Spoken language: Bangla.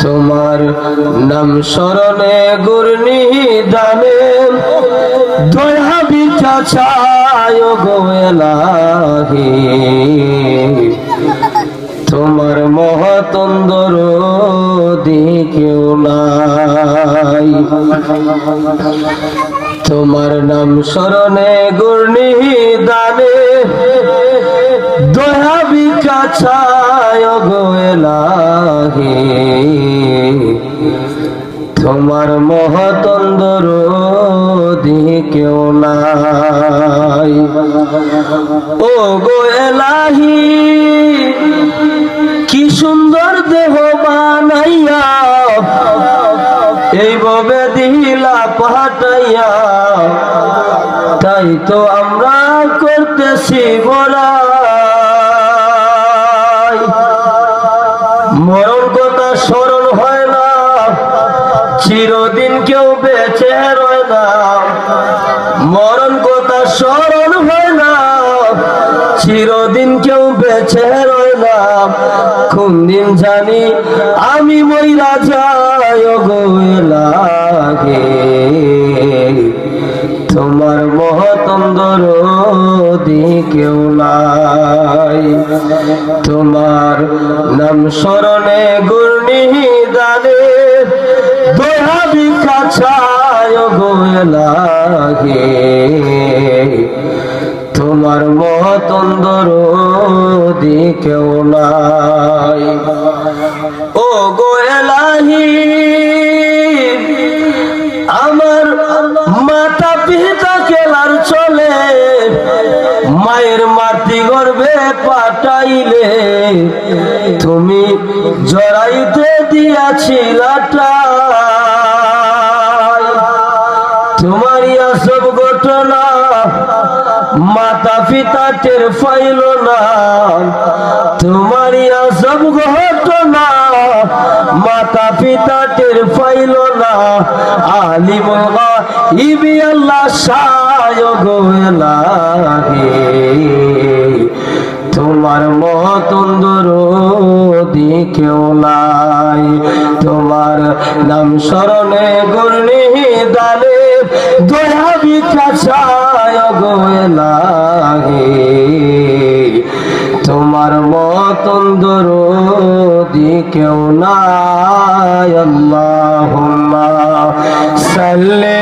তোমার নাম স্মরণে গুরনি দানে দয়া বিছা চায় গো এলাহি, তোমার মহতন্দর কেউ নাই। তোমার নাম স্মরণে গুরনি দানে দয়া বিছা চায় গো এলাহি, তোমার মহতন্দর কেউ নাই। ও গো এলাহি, কি সুন্দর দেহ বানাইয়া এইভাবে দিলা পাঠাইয়া, তাই তো আমরা করতেছি বড়াই। মরণ কথা স্মরণ হয় না, চিরদিন কেউ বেঁচে রয় না। মরণ কথা স্মরণ হয় না, চিরদিন কেউ বেঁচে রয় না। কোন দিন জানি আমি মইরা যাই গো এলাহি, তোমার মহতন্দর কেউ নাই। তোমার নাম স্মরণে গুরনি দানে দয়া বিছা চায় গো এলাহি, তোমার মহতন্দর কেউ নাই। ও গো এলাহি, আমার মাতা পিতা কেলার চলে, মায়ের মাটি গর্ভে পাঠাইলে তুমি জড়াইতে দিয়াছিলাটা। তোমারই সব ঘটনা মাতা পিতা টের পাইল না। তোমারই সব ঘটনা মাতা পিতা টের পাইল না। আলিমুল গায়বি আল্লাহ শায় গো এলাহি, তোমার মহতন্দর কেউ নাই। তোমার নাম স্মরণে গুরনি দানে দয়া বিছা চায় গো এলাহি, তোমার মহতন্দর কেউ নাই। আল্লাহুম্মা সাল্লি